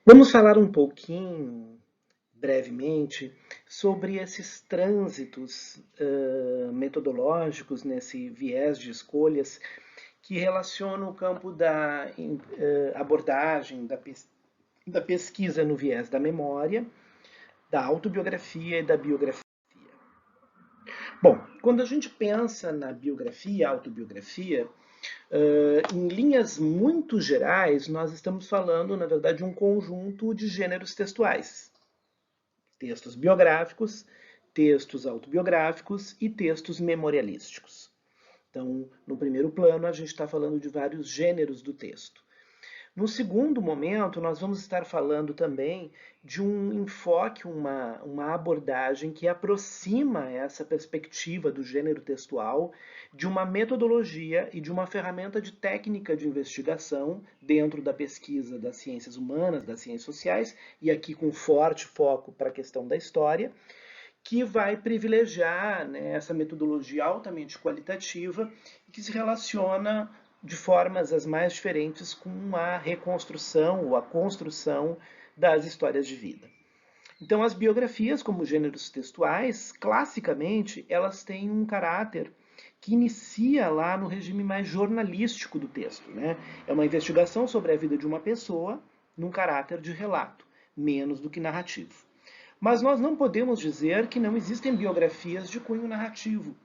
Vamos falar um pouquinho, brevemente, sobre esses trânsitos metodológicos nesse viés de escolhas que relacionam o campo da abordagem, da pesquisa no viés da memória, da autobiografia e da biografia. Bom, quando a gente pensa na biografia, autobiografia, em linhas muito gerais, nós estamos falando, na verdade, de um conjunto de gêneros textuais. Textos biográficos, textos autobiográficos e textos memorialísticos. Então, no primeiro plano, a gente está falando de vários gêneros do texto. No segundo momento, nós vamos estar falando também de um enfoque, uma abordagem que aproxima essa perspectiva do gênero textual de uma metodologia e de uma ferramenta de técnica de investigação dentro da pesquisa das ciências humanas, das ciências sociais, e aqui com forte foco para a questão da história, que vai privilegiar, né, essa metodologia altamente qualitativa que se relaciona de formas as mais diferentes com a reconstrução ou a construção das histórias de vida. Então, as biografias, como gêneros textuais, classicamente, elas têm um caráter que inicia lá no regime mais jornalístico do texto, né? É uma investigação sobre a vida de uma pessoa num caráter de relato, menos do que narrativo. Mas nós não podemos dizer que não existem biografias de cunho narrativo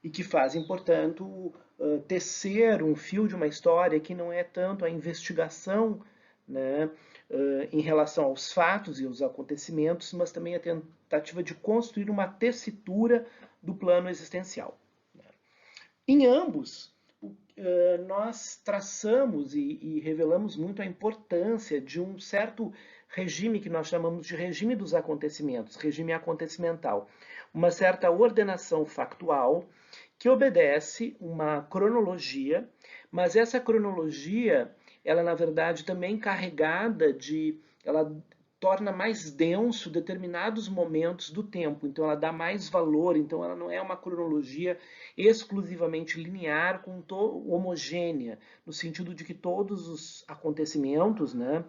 e que fazem, portanto, tecer um fio de uma história que não é tanto a investigação, né, em relação aos fatos e aos acontecimentos, mas também a tentativa de construir uma tessitura do plano existencial. Em ambos, nós traçamos e revelamos muito a importância de um certo regime que nós chamamos de regime dos acontecimentos, regime acontecimental, uma certa ordenação factual que obedece uma cronologia, mas essa cronologia, ela na verdade também carregada de, ela torna mais denso determinados momentos do tempo, então ela dá mais valor, então ela não é uma cronologia exclusivamente linear, homogênea, no sentido de que todos os acontecimentos, né,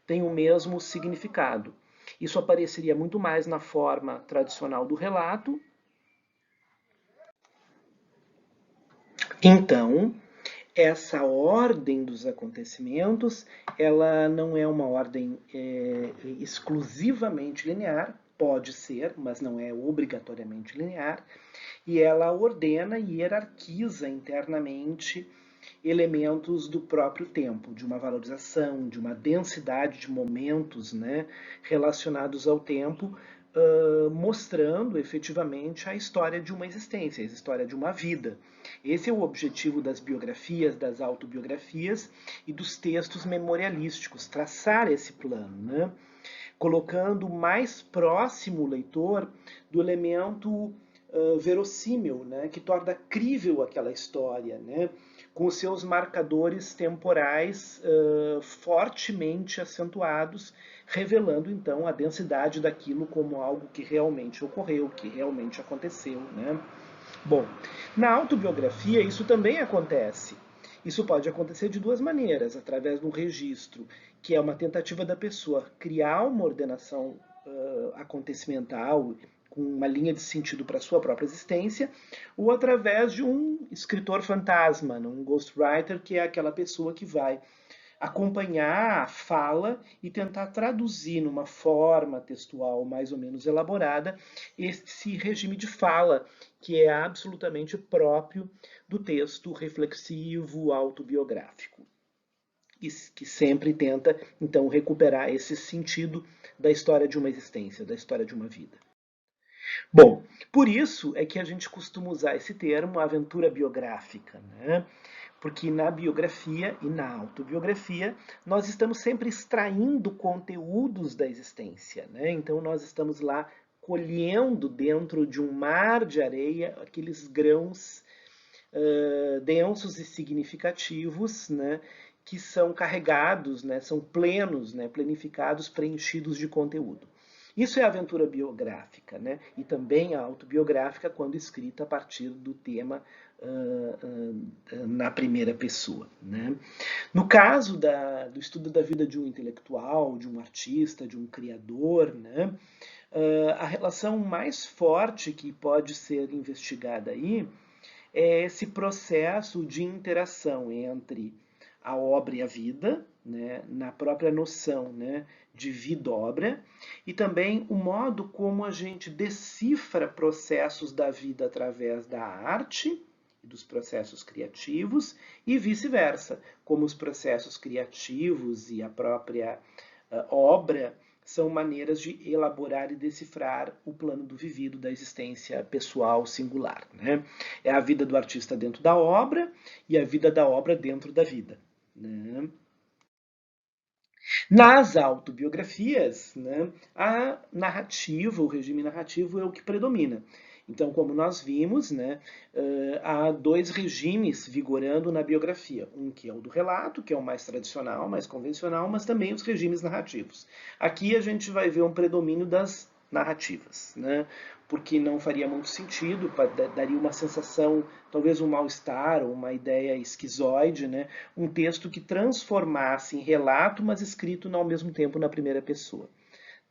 têm o mesmo significado. Isso apareceria muito mais na forma tradicional do relato. Então, essa ordem dos acontecimentos, ela não é uma ordem exclusivamente linear, pode ser, mas não é obrigatoriamente linear, e ela ordena e hierarquiza internamente elementos do próprio tempo, de uma valorização, de uma densidade de momentos, né, relacionados ao tempo, mostrando efetivamente a história de uma existência, a história de uma vida. Esse é o objetivo das biografias, das autobiografias e dos textos memorialísticos, traçar esse plano, né? Colocando mais próximo o leitor do elemento verossímil, né? Que torna crível aquela história, né? Com os seus marcadores temporais fortemente acentuados, revelando então a densidade daquilo como algo que realmente ocorreu, que realmente aconteceu, né? Bom, na autobiografia isso também acontece. Isso pode acontecer de duas maneiras, através de um registro, que é uma tentativa da pessoa criar uma ordenação acontecimental com uma linha de sentido para a sua própria existência, ou através de um escritor fantasma, um ghostwriter, que é aquela pessoa que vai acompanhar a fala e tentar traduzir numa forma textual mais ou menos elaborada esse regime de fala que é absolutamente próprio do texto reflexivo autobiográfico, que sempre tenta então recuperar esse sentido da história de uma existência, da história de uma vida. Bom, por isso é que a gente costuma usar esse termo aventura biográfica, né? Porque na biografia e na autobiografia nós estamos sempre extraindo conteúdos da existência, né? Então nós estamos lá colhendo dentro de um mar de areia aqueles grãos densos e significativos, né? Que são carregados, né? São plenos, né? Plenificados, preenchidos de conteúdo. Isso é a aventura biográfica, né? E também a autobiográfica quando escrita a partir do tema na primeira pessoa, né? No caso do estudo da vida de um intelectual, de um artista, de um criador, né? A relação mais forte que pode ser investigada aí é esse processo de interação entre a obra e a vida, né, na própria noção, né, de vida-obra, e também o modo como a gente decifra processos da vida através da arte, dos processos criativos, e vice-versa, como os processos criativos e a própria obra são maneiras de elaborar e decifrar o plano do vivido da existência pessoal singular, né? É a vida do artista dentro da obra e a vida da obra dentro da vida, né? Nas autobiografias, né, a narrativa, o regime narrativo é o que predomina. Então, como nós vimos, né, há dois regimes vigorando na biografia. Um que é o do relato, que é o mais tradicional, mais convencional, mas também os regimes narrativos. Aqui a gente vai ver um predomínio das narrativas, né? Porque não faria muito sentido, daria uma sensação, talvez um mal-estar, ou uma ideia esquizoide, né? Um texto que transformasse em relato, mas escrito ao mesmo tempo na primeira pessoa,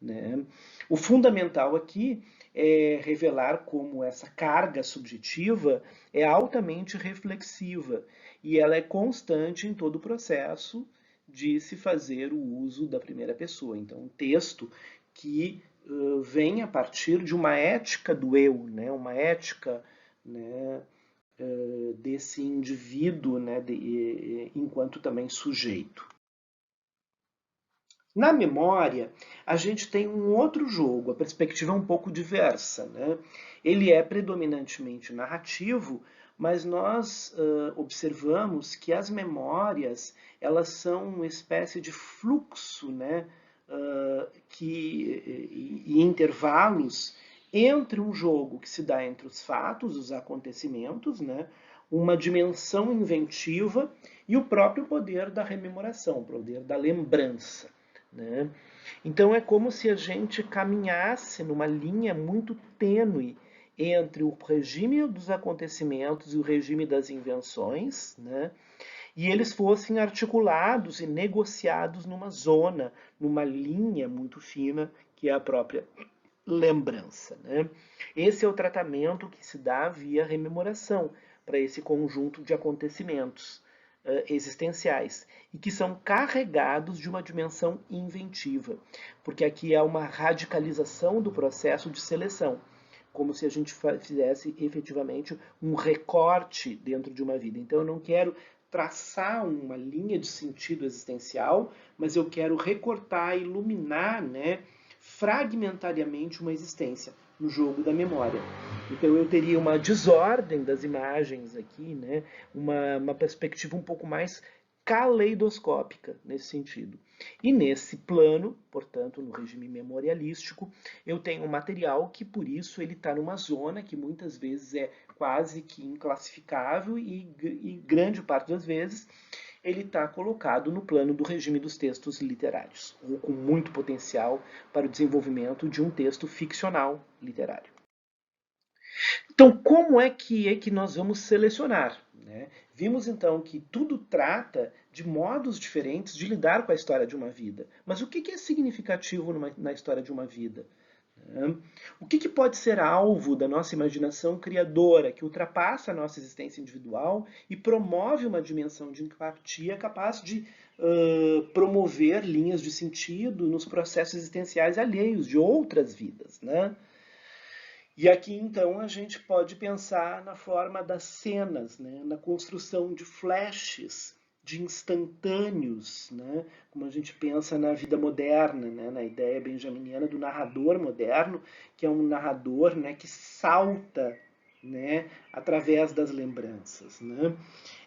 né? O fundamental aqui é revelar como essa carga subjetiva é altamente reflexiva e ela é constante em todo o processo de se fazer o uso da primeira pessoa. Então, um texto que vem a partir de uma ética do eu, né? Uma ética, né, desse indivíduo, né, enquanto também sujeito. Na memória, a gente tem um outro jogo, a perspectiva é um pouco diversa, né? Ele é predominantemente narrativo, mas nós observamos que as memórias elas são uma espécie de fluxo, né? E intervalos entre um jogo que se dá entre os fatos, os acontecimentos, né? Uma dimensão inventiva e o próprio poder da rememoração, o poder da lembrança, né? Então é como se a gente caminhasse numa linha muito tênue entre o regime dos acontecimentos e o regime das invenções, né? E eles fossem articulados e negociados numa zona, numa linha muito fina, que é a própria lembrança, né? Esse é o tratamento que se dá via rememoração para esse conjunto de acontecimentos existenciais e que são carregados de uma dimensão inventiva, porque aqui há uma radicalização do processo de seleção, como se a gente fizesse efetivamente um recorte dentro de uma vida. Então eu não quero traçar uma linha de sentido existencial, mas eu quero recortar, iluminar, né, fragmentariamente uma existência no jogo da memória. Então eu teria uma desordem das imagens aqui, né? Uma perspectiva um pouco mais caleidoscópica nesse sentido. E nesse plano, portanto, no regime memorialístico, eu tenho um material que, por isso, ele está numa zona que muitas vezes é quase que inclassificável e grande parte das vezes ele está colocado no plano do regime dos textos literários, ou com muito potencial para o desenvolvimento de um texto ficcional literário. Então, como é que nós vamos selecionar, né? Vimos então que tudo trata de modos diferentes de lidar com a história de uma vida. Mas o que é significativo na história de uma vida? O que pode ser alvo da nossa imaginação criadora, que ultrapassa a nossa existência individual e promove uma dimensão de empatia capaz de promover linhas de sentido nos processos existenciais alheios de outras vidas, né? E aqui então a gente pode pensar na forma das cenas, né? Na construção de flashes, de instantâneos, né? Como a gente pensa na vida moderna, né? Na ideia benjaminiana do narrador moderno, que é um narrador, né, que salta, né, através das lembranças, né?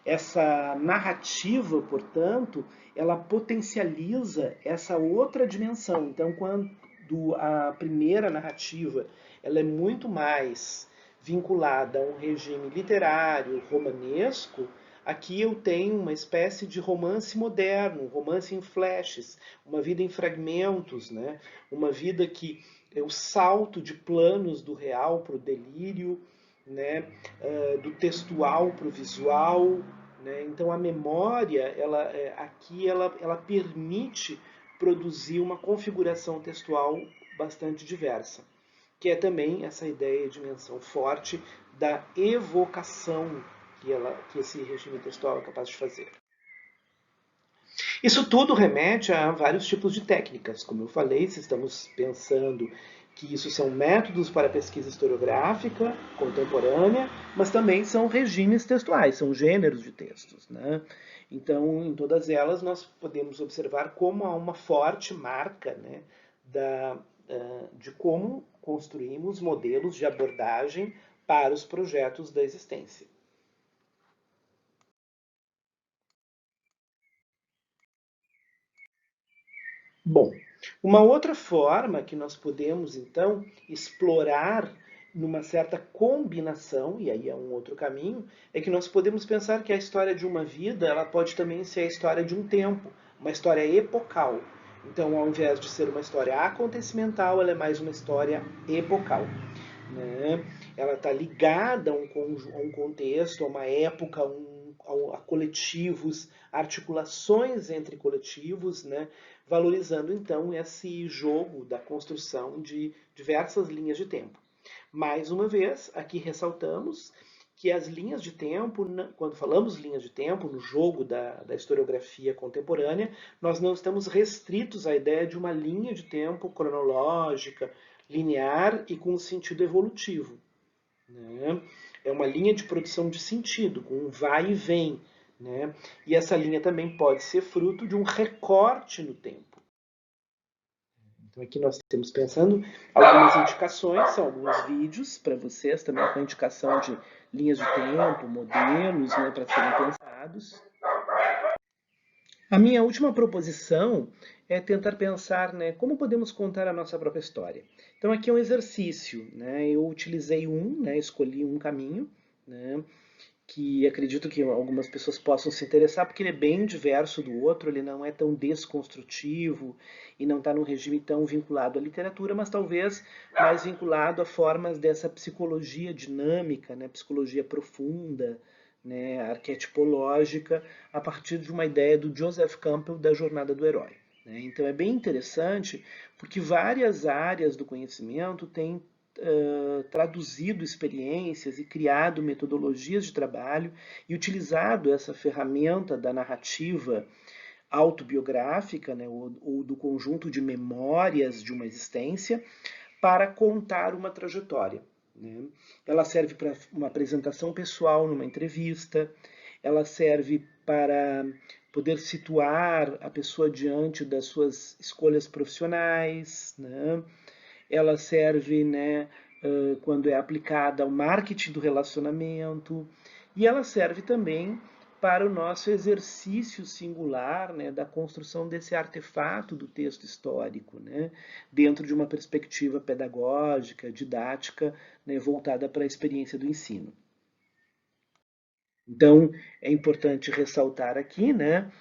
Essa narrativa, portanto, ela potencializa essa outra dimensão. Então, quando a primeira narrativa ela é muito mais vinculada a um regime literário, romanesco, aqui eu tenho uma espécie de romance moderno, um romance em flashes, uma vida em fragmentos, né? Uma vida que é o salto de planos do real para o delírio, né, do textual para o visual, né? Então a memória, aqui ela permite produzir uma configuração textual bastante diversa, que é também essa ideia de dimensão forte da evocação que esse regime textual é capaz de fazer. Isso tudo remete a vários tipos de técnicas. Como eu falei, se estamos pensando que isso são métodos para pesquisa historiográfica contemporânea, mas também são regimes textuais, são gêneros de textos, né? Então, em todas elas, nós podemos observar como há uma forte marca, né, de como construímos modelos de abordagem para os projetos da existência. Bom, uma outra forma que nós podemos, então, explorar numa certa combinação, e aí é um outro caminho, é que nós podemos pensar que a história de uma vida, ela pode também ser a história de um tempo, uma história epocal. Então, ao invés de ser uma história acontecimental, ela é mais uma história epocal. Né? Ela está ligada a um contexto, a uma época, a coletivos, articulações entre coletivos, né? Valorizando então esse jogo da construção de diversas linhas de tempo. Mais uma vez, aqui ressaltamos que as linhas de tempo, quando falamos linhas de tempo, no jogo da historiografia contemporânea, nós não estamos restritos à ideia de uma linha de tempo cronológica, linear e com um sentido evolutivo. Né? É uma linha de produção de sentido, com um vai e vem. Né? E essa linha também pode ser fruto de um recorte no tempo. Então aqui nós temos pensando algumas indicações, são alguns vídeos para vocês também com a indicação de linhas de tempo, modelos, né, para serem pensados. A minha última proposição é tentar pensar, né, como podemos contar a nossa própria história. Então aqui é um exercício, né, eu utilizei né, escolhi um caminho, né, que acredito que algumas pessoas possam se interessar, porque ele é bem diverso do outro, ele não é tão desconstrutivo e não está num regime tão vinculado à literatura, mas talvez mais vinculado a formas dessa psicologia dinâmica, né, psicologia profunda, né, arquetipológica, a partir de uma ideia do Joseph Campbell da jornada do herói. Né? Então é bem interessante, porque várias áreas do conhecimento têm traduzido experiências e criado metodologias de trabalho e utilizado essa ferramenta da narrativa autobiográfica, né, ou do conjunto de memórias de uma existência para contar uma trajetória. Né? Ela serve para uma apresentação pessoal numa entrevista, ela serve para poder situar a pessoa diante das suas escolhas profissionais, né? Ela serve, né, quando é aplicada ao marketing do relacionamento, e ela serve também para o nosso exercício singular, né, da construção desse artefato do texto histórico, né, dentro de uma perspectiva pedagógica, didática, né, voltada para a experiência do ensino. Então, é importante ressaltar aqui, né,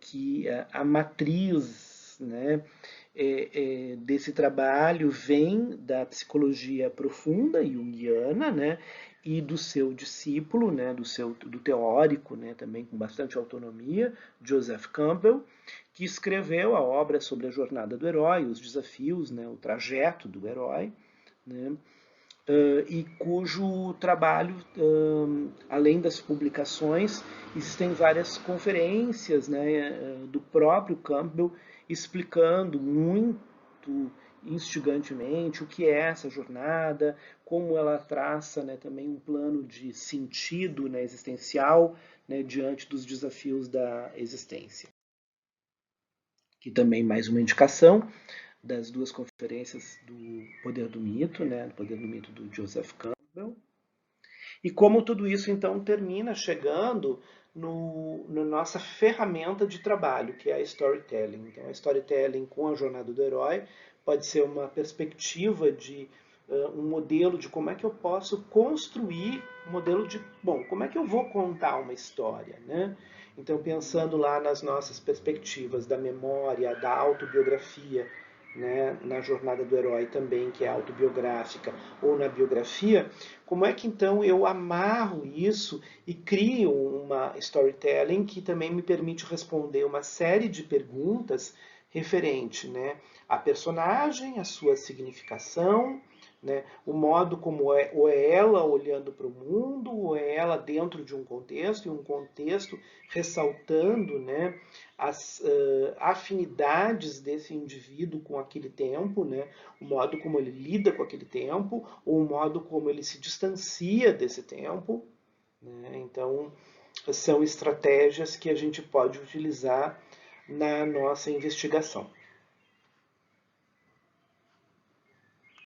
que a matriz, né, desse trabalho vem da psicologia profunda junguiana, né, e do seu discípulo, né, do teórico, né, também com bastante autonomia, Joseph Campbell, que escreveu a obra sobre a jornada do herói, os desafios, né, o trajeto do herói, né, e cujo trabalho, além das publicações, existem várias conferências, né, do próprio Campbell explicando muito instigantemente o que é essa jornada, como ela traça, né, também um plano de sentido, né, existencial, né, diante dos desafios da existência. Que também mais uma indicação das duas conferências do Poder do Mito, né, do Poder do Mito do Joseph Campbell. E como tudo isso então termina chegando na nossa ferramenta de trabalho, que é a storytelling. Então, a storytelling com a jornada do herói pode ser uma perspectiva de um modelo de como é que eu posso construir um modelo de, bom, como é que eu vou contar uma história, né? Então, pensando lá nas nossas perspectivas da memória, da autobiografia, né, na jornada do herói também, que é autobiográfica, ou na biografia, como é que então eu amarro isso e crio uma storytelling que também me permite responder uma série de perguntas referente, né, à personagem, à sua significação, né, o modo como ou é ela olhando para o mundo, ou é ela dentro de um contexto, e um contexto ressaltando, né, as afinidades desse indivíduo com aquele tempo, né, o modo como ele lida com aquele tempo, ou o modo como ele se distancia desse tempo. Né? Então, são estratégias que a gente pode utilizar na nossa investigação.